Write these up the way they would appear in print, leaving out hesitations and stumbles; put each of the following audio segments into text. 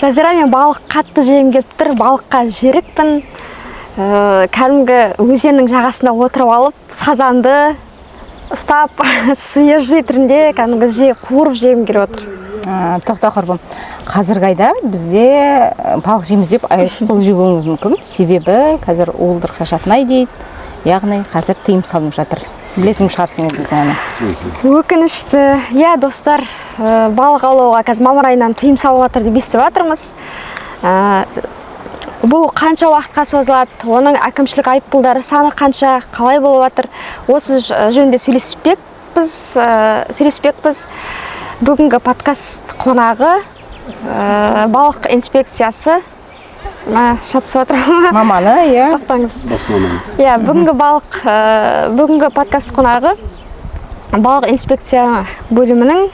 Жазира, мен балық қатты жегім келіп тұр, балыққа жерікпін. Кәдімгі өзеннің жағасында отырып алып, сазанды ұстап, свежий түрінде кәдімгі қуырып жегім келіп отыр. Тоқта құрбым, қазіргі айда бізде балық жейміз деп айыппұл жегуіңіз мүмкін. Себебі қазір уылдырық шашатын ай дейді, яғни қазір тыйым салынып жатыр. Білетін шығарсың енді сені. Өкінішті. Иә, достар, балық аулауға қазір мамыр айынан тыйым салып жатыр деп естіп жатырмыз. Бұл қанша уақытқа созылады, оның әкімшілік айыппұлдары саны қанша, қалай болып жатыр, осы жөнінде сөйлеспекпіз. Бүгінгі подкаст қонағы балық инспекциясы шатысып отыр. Маманы, иә. Тоқтаңыз. Бас маманы. Иә, бүгінгі подкаст қонағы балық инспекция бөлімінің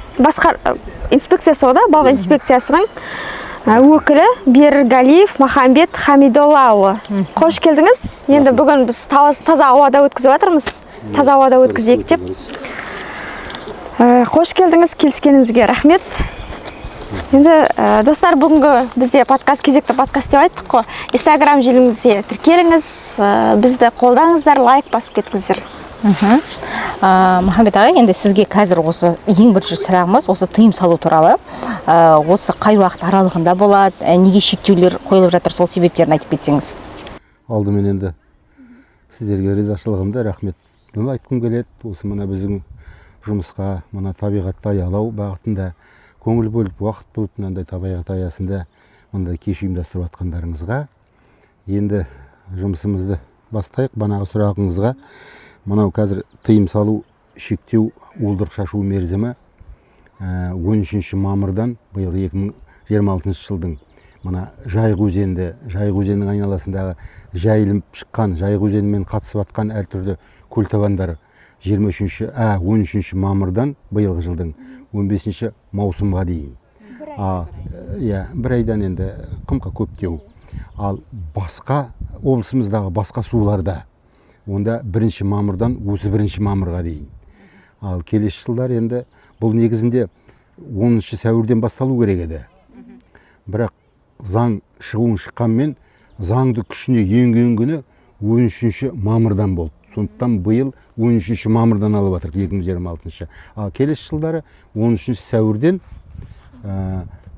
инспекциясы ода, балық инспекциясының өкілі Бергалиев Махамбет Хамидоллаұлы. Қош келдіңіз. Енді бүгін біз таза ауада өткізіп жатырмыз. Таза ауада өткізейік деп. Қош келдіңіз, келіскеніңізге рахмет. Енді достар, бүгінгі бізде кезекті подкаст деп айттық қой. Инстаграм желімізге тіркеліңіз, бізді қолдаңыздар, лайк басып кетіңіздер. Махамбет ағай, енді сізге қазір осы ең бірінші сұрағымыз осы тыйым салу туралы. Осы қай уақыт аралығында болады, неге шектеулер қойылып жатыр, сол себептерін айтып кетсеңіз. Алдымен енді сіздерге ризашылығымды, рахметімді айтқым келеді. Осы мына біздің жұмысқа, мына табиғатты аялау бағытында көңіл бөліп, уақыт бөліп, мынандай табиғат аясында мындай кеш ұйымдастырып жатқандарыңызға. Енді жұмысымызды бастайық. Банағы сұрағыңызға, мынау қазір тыйым салу, шектеу, уылдырық шашу мерзімі 13 мамырдан биыл 2026 жылдың мына Жайық өзенінің айналасындағы жайылып шыққан, Жайық өзенімен қатысып жатқан әртүрлі көлтабандар 13 мамырдан биылғы жылдың 15 маусымға дейін. Бір айдан енді қымқа көптеу. Ал басқа облысымыздағы басқа суларда онда 1 мамырдан 31 мамырға дейін. Ал келесі жылдар енді бұл негізінде 10 сәуірден басталу керек еді. Бірақ заң шыққанмен заңды күшіне енген күні 13 мамырдан болды. Сондықтан биыл 13 мамырдан алып жатыр 2026. Ал келесі жылдары 13 сәуірден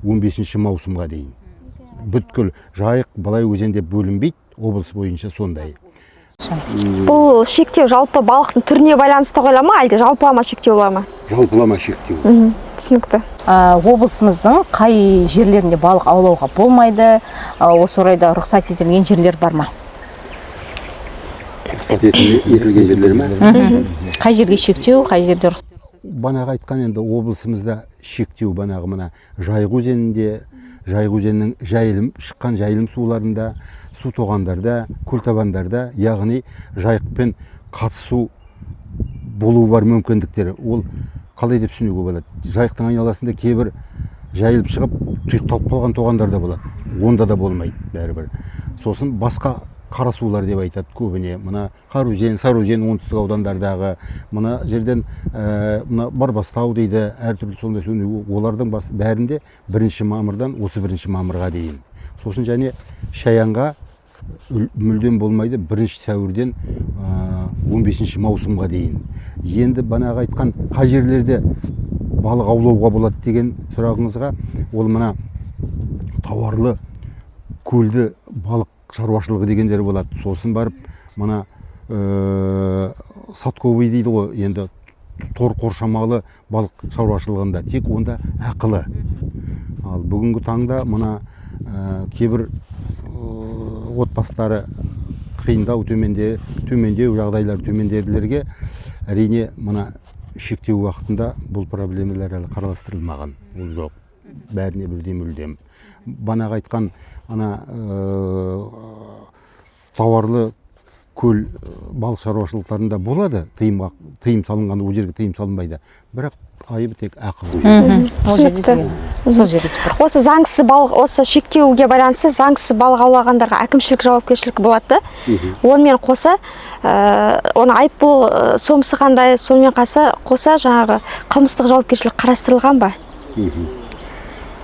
15 маусымға дейін. Бүткіл Жайық, Балай өзенде бөлінбейді, облыс бойынша сондай. Бұл шектеу жалпы балықтың түріне байланысты қойыла ма, әлде жалпылама шектеу бола ма? Жалпылама шектеу. Түсінікті. Облысымыздың қай жерлерінде балық аулауға болмайды, осы орайда рұқсат етілген жерлер бар ма? Рұқсат етілген жерлер ме? Қай жерге шектеу, қай жерде рұқсат? Банағы айтқан енді облысымызда шектеу банағы мына Жайық өзенінде, Жайық өзенінің шыққан жайылым суларында, су тоғандарда, көлтабандарда, яғни жайықпен қатысу болу бар мүмкіндіктері. Ол қалай деп түсінуге болады? Жайықтың айналасында кейбір жайылып шығып, тұйықталып қалған тоғандар да болады. Онда да болмайды бәрібір. Сосын басқа қарасулар деп айтады көбіне. Мына Қараөзен, Сарыөзен оңтүстік аудандардағы, мына жерден мына Барбастау дейді, әртүрлі сондай олардың бәрінде 1 мамырдан 31 мамырға дейін. Сосын және Шаянға мүлдем болмайды 1 сәуірден 15 маусымға дейін. Енді банағы айтқан қай жерлерде балық аулауға болады деген сұрағыңызға, ол мына тауарлы көлді балық шаруашылығы дегендері болады. Сосын барып мына садковый дейді ғой, енді тор қоршамалы балық шаруашылығында тек онда ақылы. Ал бүгінгі таңда мына кейбір отбасылары қиындау, төмендеу жағдайлар төмендегілерге әрине мына шектеу уақытында бұл проблемалар әлі қарастырылмаған. Ол жоқ. Бәріне бірдей мүлдем. Банағы айтқан тауарлы көл балық шаруашылықтарында болады, тыйым салынған, ол жерге тыйым салынбайды. Бірақ айыбы тек ақылы. Осы заңсыз балық, осы шектеуге байланысты заңсыз балық аулағандарға әкімшілік жауапкершілік болады. Онымен қоса, оны айыппұл сомасы қандай, сонымен қоса жаңағы қылмыстық жауапкершілік қарастырылған ба?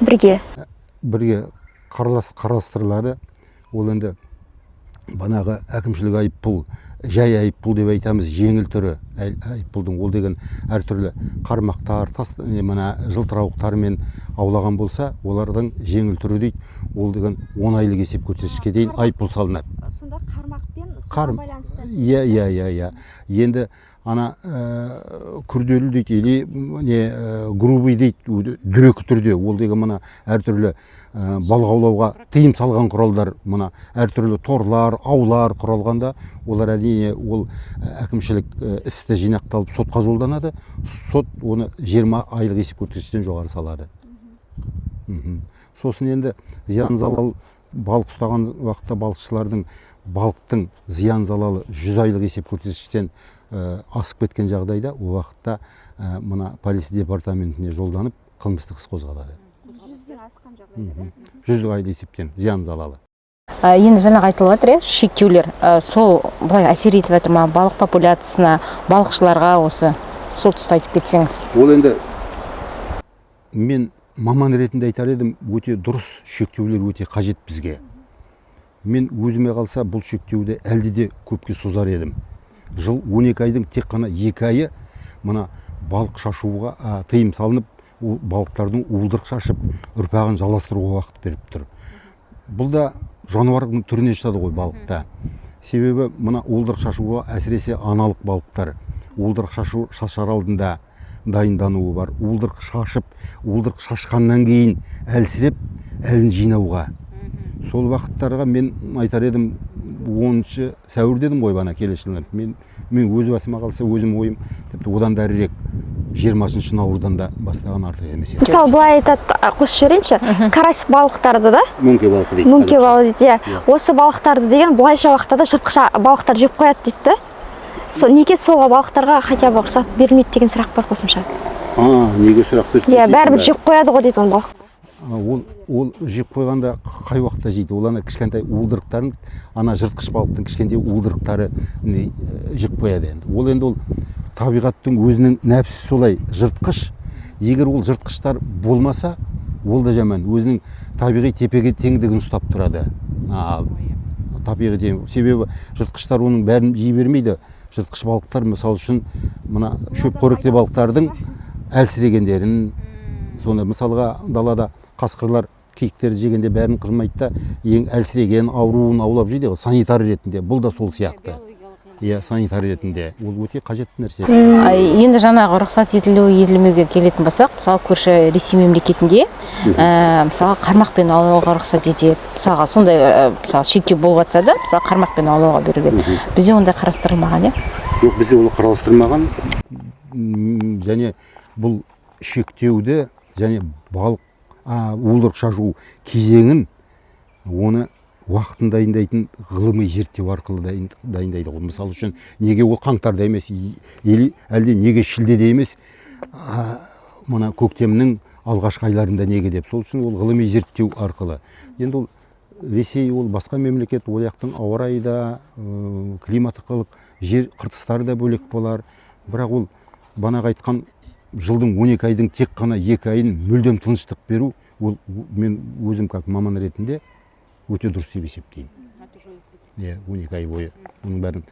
Бірге қарастырылады. Ол енді банағы әкімшілік айыппұл, жай айыппұл деп айтамыз, жеңіл түрі айыппұлдың. Ол деген әртүрлі қармақтар, мына жылтырауықтармен аулаған болса, олардың жеңіл түрі дейді. Ол деген 10 айлық есеп көрсеткішке дейін айыппұл салынады. Сонда қармақпен байланысты. Иә. Енді ана күрделі дейді, или грубый дейді, дүрек түрде. Ол деген мына әртүрлі балық аулауға тыйым салған құралдар, мына әртүрлі торлар, аулар құралғанда, олар әдейі ол әкімшілік істі жинақталып сотқа жолданады. Сот оны 20 айлық есеп көрсеткіштен жоғары салады. Сосын енді зиян залал балық ұстаған уақытта балықшылардың балықтың зиян залалы 100 айлық есеп көрсеткіштен асып кеткен жағдайда, ол уақытта мына полиция департаментіне жолданып қылмыстық іс қозғалады. 100-ден асқан жағдайда. 100 айлық есептен зиян залалы. Енді жаңағы айтылып жатыр, шектеулер сол былай әсер етіп жатыр ма балық популяциясына, балықшыларға, осы сол тұста айтып кетсеңіз. Ол енді мен маман ретінде айтар едім, өте дұрыс, шектеулер өте қажет бізге. Мен өзіме қалса бұл шектеуді әлде де көпке созар едім. Жыл 12 айдың тек қана 2 айы мына балық шашуға тыйым салынып, балықтардың уылдырық шашып, ұрпағын жалғастыруға уақыт беріп тұр. Бұл да жануардың түріне жатады ғой балықта. Себебі мына уылдырық шашуға әсіресе аналық балықтар уылдырық шашар алдында дайындануы бар. Уылдырық шашып, уылдырық шашқаннан кейін әлсіреп, әлін жинауға. Сол вақыттарға мен айтар едім, 10 сәуір дедім ғой бана келесі жылы. Мен өз басыма қалса өзім ойым, тіпті одан дәрірек 20 наурыздан да бастаған артық емес. Мысалы, былай айтады, қосып жіберейінші, карась балықтарды да? Мөңке балығы дейді. Мөңке балығы дейді. Осы балықтарды деген былайша уақытта жыртқыш балықтар жеп қояды дейді. Неге сол балықтарға хотя бы рұқсат берілмейді деген сұрақ бар қосымша. Неге сұрақ берсін? Бәрібір жеп қояды ғой дейді оны балық. Ол жеп қойғанда қай уақытта жейді? Ол ана кішкентай уылдырықтарын, ана жыртқыш балықтың кішкентай уылдырықтары жеп қояды енді. Ол енді ол табиғаттың өзінің нәпсі солай жыртқыш. Егер ол жыртқыштар болмаса, ол да жаман. Өзінің табиғи тепеге теңдігін ұстап тұрады. Табиғи тең. Себебі жыртқыштар оның бәрін жей бермейді. Жыртқыш балықтар, мысалы үшін, мына шөпқоректе балықтардың әлсірегендерін, сонда мысалға далада қасқырлар киіктерді жегенде бәрін қырмайды да, ең әлсіреген ауруын аулап жейді, санитар ретінде. Бұл да сол сияқты. Санитар ретінде. Ол өте қажетті нәрсе. Енді жаңағы рұқсат етілмеуге келетін болсақ, мысалы көрші Ресей мемлекетінде мысалы қармақпен аулауға рұқсат етеді. Мысалға сондай шектеу болып жатса да, мысалы қармақпен аулауға берілген. Бізде ондай қарастырылмаған, Жоқ, бізде ол қарастырылмаған. Және бұл шектеуді және балық уылдырық шашу кезеңін оны уақытын дайындайтын ғылыми зерттеу арқылы дайындайды ғой. Мысалы үшін, неге ол қаңтарда емес, әлде неге шілдеде емес, мына көктемнің алғашқы айларында неге деп. Сол үшін ол ғылыми зерттеу арқылы. Енді ол Ресей, ол басқа мемлекет, ол яқтың ауа райы да, климаттық жер қыртыстары да бөлек болар. Бірақ ол банағы айтқан жылдың 12 айдың тек қана 2 айын мүлдем тыныштық беру, ол мен өзім как маман ретінде өте дұрыс деп есептеймін. 12 ай бойы. Оның бәрін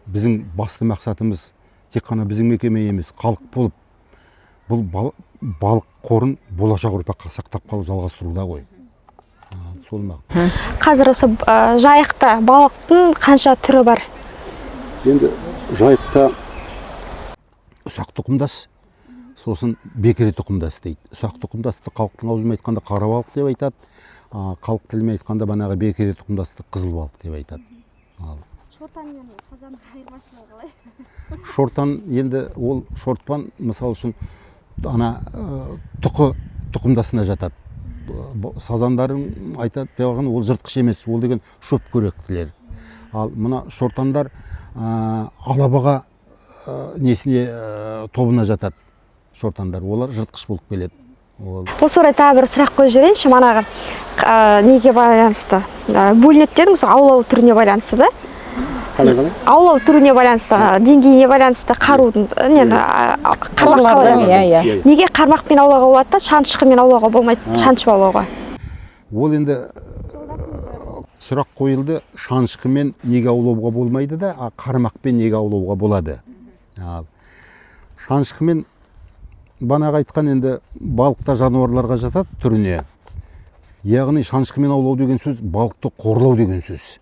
біздің басты мақсатымыз тек қана біздің мекеме емес, халық болып, бұл балық қорын болашақ ұрпаққа сақтап қалу, жалғастыруда ғой. Сол мақсат. Қазір осы жайықта балықтың қанша түрі бар? Енді жайықта ұсақ тұқымдас, сосын бекіре тұқымдас дейді. Ұсақ тұқымдасты халықтың аузымен айтқанда қара балық деп айтады. Халық тілімен айтқанда банағы бекіре тұқымдасты қызыл балық деп айтады. Шортан мен сазан айырмашылығы қалай? Шортан енді ол шортпан, мысалы үшін ана тұқымдасына жатады. Сазандарын айтады деуған ол жыртқыш емес, ол деген шөп көректілер. Ал мына шортандар алабаға несіне тобына жатады. Шортандар, олар жыртқыш болып келеді. Осы орайда бір сұрақ қойып жіберейінші, манағы неге байланысты? Бөлінеді дедіңіз, аулау түріне байланысты да? Қалай? Аулау түріне байланысты, деңгейіне байланысты, қарудың, қармаққа байланысты. Неге қармақпен аулауға болады да, шаншқымен аулауға болмайды, шаншып аулауға? Ол енді сұрақ қойылды, шанышқымен неге аулауға болмайды да, қармақпен неге аулауға болады. Ал шанышқымен банаға айтқан енді балықта жануарларға жатады түріне. Яғни шанышқымен аулау деген сөз балықты қорлау деген сөз.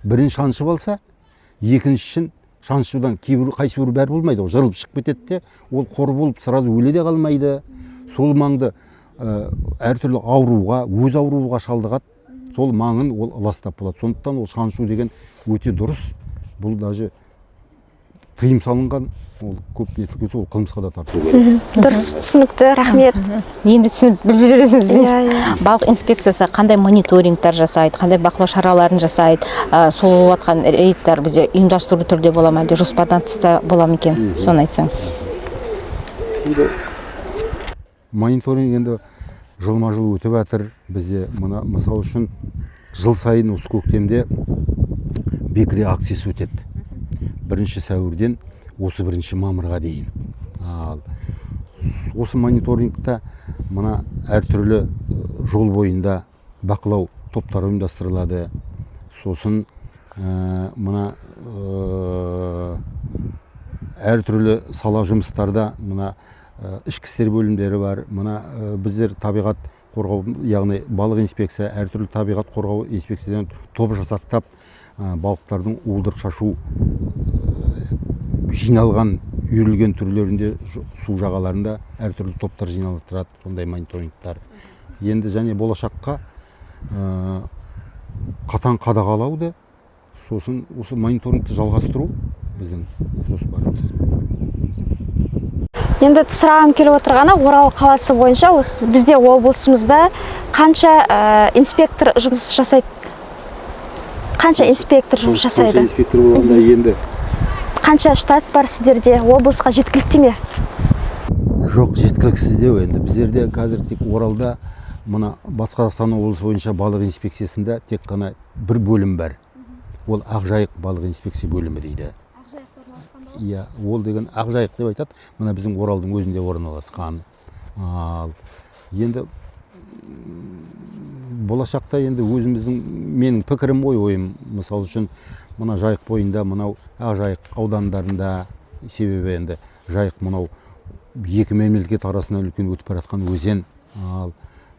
Бірін шанышып алса, екіншісін шанышудан қайсы бір бәрі болмайды, ол жырылып шығып кетеді де, ол қор болып сразу өле де қалмайды. Сол маңды әртүрлі ауруға, өз ауруға шалдығады. Сол маңын ол ластап болады. Сондықтан ол шанышу деген өте дұрыс. Бұл даже тыйым салынған, ол көп нетілгесі ол қылмысқа да тарту керек. Дұрыс, түсінікті, рахмет. Енді түсініп біліп жүресіңіз. Балық инспекциясы қандай мониторингтер жасайды, қандай бақылау шараларын жасайды, сол болып жатқан рейдтер бізде ұйымдастыру түрде бола ма, әлде жоспардан тыста бола ма екен, соны айтсаңыз. Мониторинг енді жылма-жыл өтіп жатыр. Бізде мына мысал үшін жыл сайын осы көктемде бекіре акциясы өтеді. 1 сәуірден осы 1 мамырға дейін. Осы мониторингта мына әртүрлі жол бойында бақылау топтары ұйымдастырылады. Сосын мына әртүрлі сала жұмыстарда мына ішкі істер бөлімдері бар. Мына біздер табиғат қорғау, яғни балық инспекция, әртүрлі табиғат қорғау инспекциядан топ жасақтап, балықтардың уылдырық шашу жиналған, үйірілген түрлерінде су жағаларында әртүрлі топтар жиналып тұрады, сондай мониторингтар. Енді және болашаққа қатаң қадағалауды, сосын осы мониторингті жалғастыру біздің жоспарымыз. Енді сұрағым келіп отырғаны, Орал қаласы бойынша осы бізде облысымызда қанша инспектор жұмыс жасайды? Қанша инспектор жұмыс жасайды? Қанша инспектор болғанда енді? Қанша штат бар сіздерде? Облысқа жеткілікті ме? Жоқ, жеткіліксіздеу. Енді біздерде қазір тек Оралда, мына Батыс Қазақстан облысы бойынша балық инспекциясында тек қана бір бөлім бар. Ол Ақжайық балық инспекция бөлімі дейді. Иә, ол деген Ақжайық деп айтады. Мына біздің Оралдың өзінде орналасқан. Енді болашақта енді өзіміздің, менің пікірім ойым, мысал үшін мына Жайық бойында, мынау Ақжайық аудандарында, себебі енді Жайық мынау екі мемлекет арасынан үлкен өтіп бара жатқан өзен.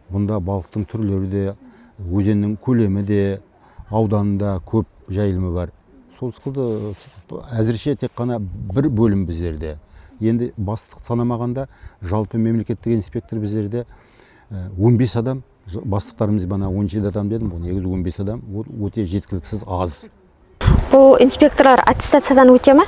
Бұнда балықтың түрлері де, өзеннің көлемі де, ауданында көп жайылымы бар. Сол сықылды әзірше тек қана бір бөлім біздерде. Енді бастық санамағанда жалпы мемлекеттік инспектор біздерде 15 адам, бастықтарымыз бана 17 адам дедім, бұл негізі 15 адам, өте жеткіліксіз аз. Бұл инспекторлар аттестациядан өте ме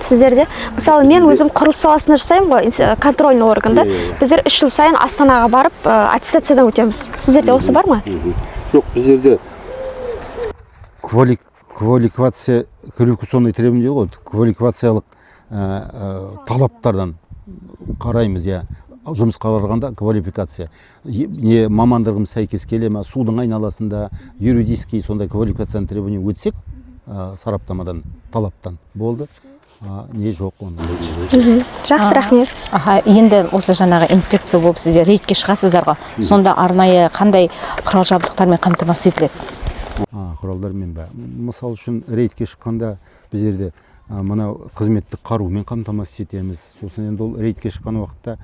сіздерде? Мысалы, мен өзім құрылыс саласында жасаймын ғой, контрольный органда. Біздер 3 жыл сайын Астанаға барып аттестациядан өтеміз. Сіздерде осы бар ма? Жоқ, біздерде квалификационный требование ғой, квалификациялық талаптардан қараймыз, я жұмысқа барғанда квалификация. Не мамандығымыз сәйкес келе ме, судың айналасында юридический сондай квалификацияны требование өтсек, сараптамадан, талаптан болды. Не жоқ оны. Жақсы, рахмет. Енді осы жаңағы инспекция болып сіздер рейдке шығасыздар ғой. Сонда арнайы қандай құрал жабдықтармен қамтамасыз етіледі? Құралдармен бе. Мысал үшін рейдке шыққанда біздерде мынау қызметтік қарумен қамтамасыз етеміз. Сосын енді ол рейдке шыққан уақытта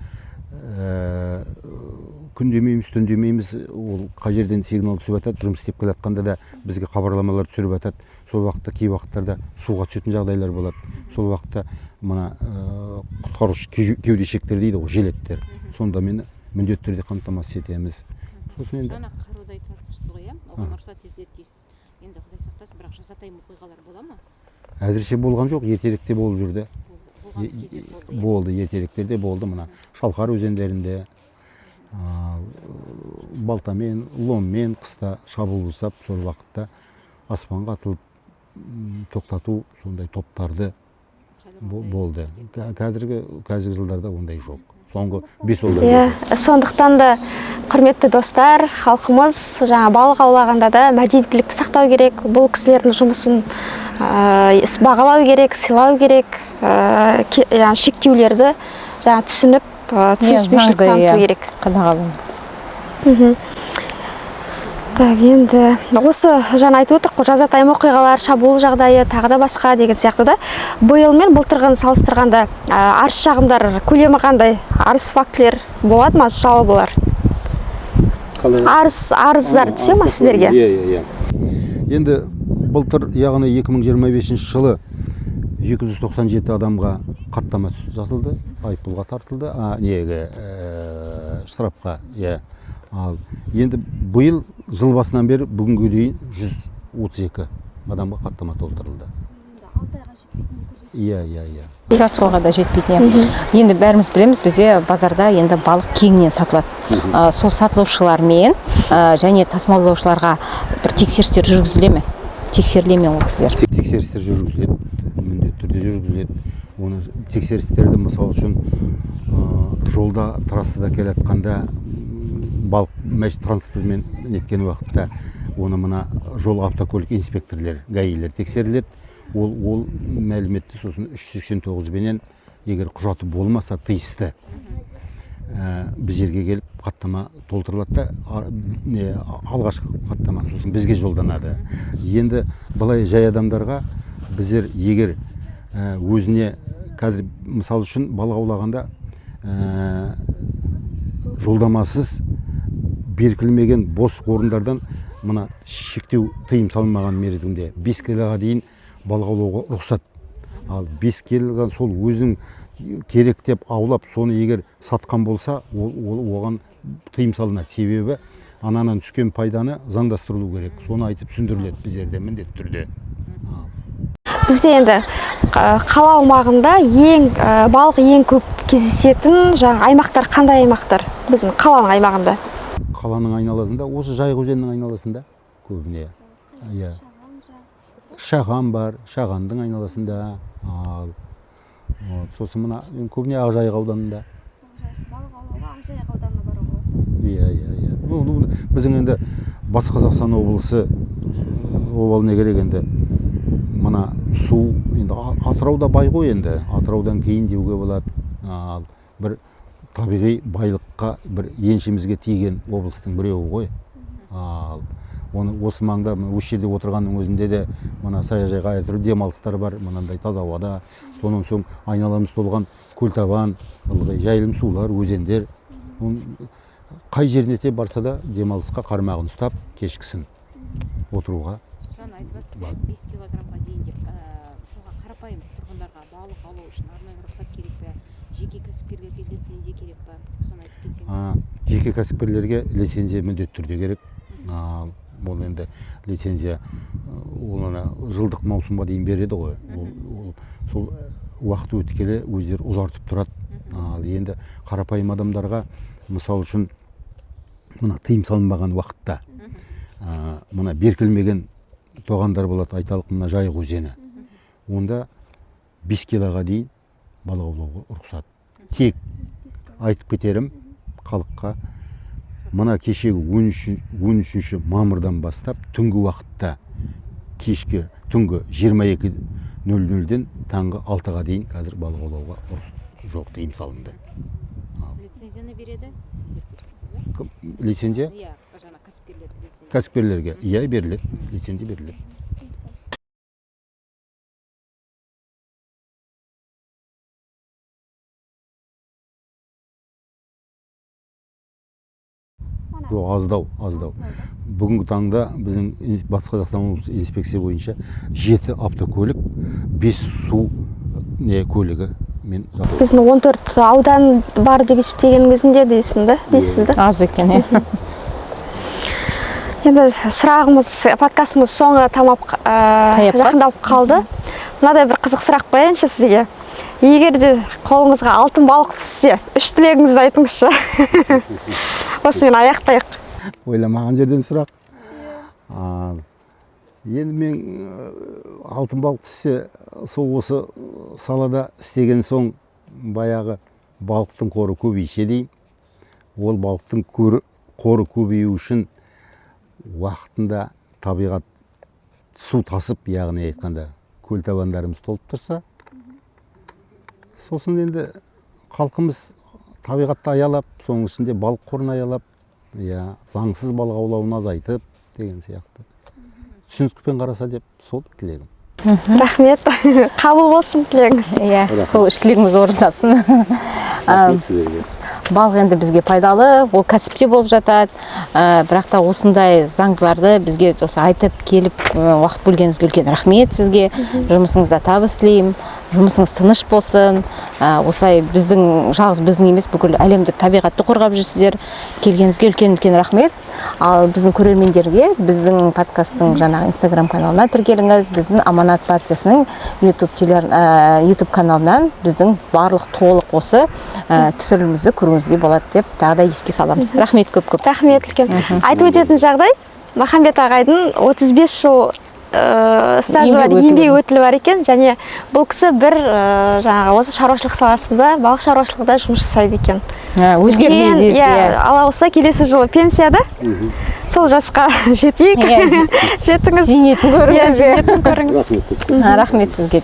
күн демейміз, түн демейміз, ол қай жерден сигнал түсіп жатады, жұмыс істеп келе жатқанда да бізге хабарламалар түсіріп жатады. Сол уақытта кей уақыттарда суға түсетін жағдайлар болады. Сол уақытта мына құтқарушы кеудешектер дейді ғой, жилеттер. Сонда мені міндетті түрде қамтамасыз етеміз. Сосын енді қаруды айтып жатырсыз ғой, оған рұқсат етіледі дейсіз. Енді Құдай сақтасын, бірақ жазатайым оқиғалар бола ма? Әзірше болған жоқ, ертеректе болып жүрді. Болды, ертеректерде болды, мына Шалқар өзендерінде балтамен, ломмен қыста шабуыл жасап, сол уақытта аспанға атылып тоқтату сондай топтарды болды. Қазіргі жылдарда ондай жоқ. Соңғы 5 жылда. Сондықтан да құрметті достар, халқымыз жаңа балық аулағанда да мәдениеттілікті сақтау керек. Бұл кісілердің жұмысын бағалау керек, сыйлау керек, шектеулерді түсініп, түсініспеушілік таныту керек. Қадағалау. Так, енді осы жаңа айтып отырмық қой, жазатайым оқиғалар, шабуыл жағдайы, тағы да басқа деген сияқты да. Биыл мен былтырғыны салыстырғанда арыз шағымдар көлемі қандай? Арыз фактілер болады ма, жалобылар? Арыздар түсе ма сіздерге? Иә. Енді былтыр, яғни 2025 жылы 297 адамға хаттама жазылды, айыппұлға тартылды, штрафқа, иә. Ал енді биыл жыл басынан бері бүгінге дейін 132 адамға хаттама толтырылды. Иә. Жасылға да жетпейтін. Енді бәріміз білеміз, бізде базарда енді балық кеңінен сатылады. Сол сатылушылармен және тасымалдаушыларға бір тексерістер жүргізіле ме? Тексеріле ме ол кісілер? Тексерістер жүргізіледі, міндетті түрде жүргізіледі. Оны тексерістерді мысалы үшін жолда, трассада келе жатқанда балық мәш транспортымен неткен уақытта оны мына жол автокөлік инспекторлер, гаилер тексеріледі. Ол мәліметті сосын 389 бенен егер құжаты болмаса тиісті біз жерге келіп хаттама толтырылады да, алғашқы хаттама сосын бізге жолданады. Енді былай жай адамдарға біздер егер өзіне қазір мысал үшін балық аулағанда жолдамасыз беркілмеген бос орындардан мына шектеу тыйым салынмаған мерзімде 5 килоға дейін балық аулауға рұқсат. Ал 5 келген сол өзің керек деп аулап, соны егер сатқан болса, оған тыйым салынады. Себебі ананан түскен пайданы заңдастырылу керек. Соны айтып түсіндіріледі біздерде міндетті түрде. Бізде енді қала аумағында балық ең көп кездесетін аймақтар қандай аймақтар? Біздің қаланың аймағында. Қаланың айналасында, осы Жайық өзенінің айналасында көбіне. Шаған бар, Шағандың айналасында. Сосын мына көбіне Ақжайық ауданында. Балық аулауға Ақжайық ауданына баруға болады. Иә. Біздің енді Батыс Қазақстан облысы обалына керек енді мына су енді Атырауда бай ғой енді. Атыраудан кейін деуге болады. Бір табиғи байлыққа бір еншімізге тиген облыстың біреуі ғой. Оны осы маңда осы жерде отырғанның өзінде де мына саяжайға әртүрлі демалыстар бар, мынандай таза ауада. Сонан соң айналамыз толған көлтабан, жайылым сулар, өзендер. Қай жеріне де барса да демалысқа қармағын ұстап кешкісін отыруға. Жаңа айтып жатсыз, 5 килограммға дейін деп, соға қарапайым тұрғындарға балық аулау үшін арнайы рұқсат керек пе? Жеке кәсіпкерлерге лицензия керек пе? Соны айтып кетсеңіз. Жеке кәсіпкерлерге лицензия міндетті түрде керек. Ол енді лицензия жылдық маусымға дейін береді ғой. Сол уақыт өтіп келе өздері ұзартып тұрады. Ал енді қарапайым адамдарға мысал үшін мына тыйым салынбаған уақытта мына беркілмеген тоғандар болады, айталық мына Жайық өзені. Онда 5 килоға дейін балық аулауға рұқсат. Тек айтып кетерім халыққа, мына кешегі 13 мамырдан бастап түнгі уақытта кешкі түнгі 22:00-ден таңғы 6-ға дейін қазір балық аулауға жоқ, тыйым салынды. Лицензияны береді? Лицензия? Иә, жаңа кәсіпкерлерге. Кәсіпкерлерге иә беріледі, лицензия беріледі. Аздау. Бүгінгі таңда біздің Батыс Қазақстан облысы инспекция бойынша 7 автокөлік, 5 су көлігі. Біздің 14 аудан бар деп есептеген кезінде дейсіз да? Аз екен, иә. Енді сұрағымыз, подкастымыз соңы жақындап қалды. Мынадай бір қызық сұрақ қояйыншы сізге. Егер де қолыңызға алтын балық түссе, 3 тілегіңізді айтыңызшы. Осымен аяқтайық. Ойламаған жерден сұрақ. Енді мен алтын балық түссе, сол осы салада істеген соң баяғы балықтың қоры көбейше дейін. Ол балықтың қоры көбею үшін уақытында табиғат су тасып, яғни айтқанда көл табандарымыз толып тұрса, сосын енді халқымыз табиғатты аялап, соның ішінде балық қорын аялап, заңсыз балық аулауын азайтып, деген сияқты. Түсіністікпен қараса деп сол тілегім. Рахмет. Қабыл болсын тілегіңіз. Иә, сол үш тілегіміз орындалсын. Рахмет сіздерге. Балық енді бізге пайдалы, ол кәсіпте болып жатады. Бірақ та осындай заңдыларды бізге осы айтып келіп уақыт бөлгеніңізге үлкен рахмет сізге. Жұмысыңызда табыс тілеймін. Жұмысыңыз тыныш болсын. Осылай біздің жалғыз біздің емес, бүкіл әлемдік табиғатты қорғап жүрсіздер. Келгеніңізге үлкен рахмет. Ал біздің көрермендерге біздің подкасттың жаңағы Instagram каналына тіркеліңіз. Біздің Аманат партиясының YouTube каналынан біздің барлық толық осы түсірілімізді көруіңізге болады деп тағы да еске саламыз. Рахмет көп. Рахмет үлкен. Айтып өтетін жағдай, Махамбет ағайдың 35 жыл стажы бар, еңбек өтілі бар екен, және бұл кісі бір жаңағы осы шаруашылық саласында, балық шаруашылығында жұмыс жасайды екен. Өзгермейді. Алла қаласа келесі жылы пенсияда сол жасқа жетейік. Жетіңіз. Зейнетін көріңіз. Зейнетін көріңіз. Рахмет сізге.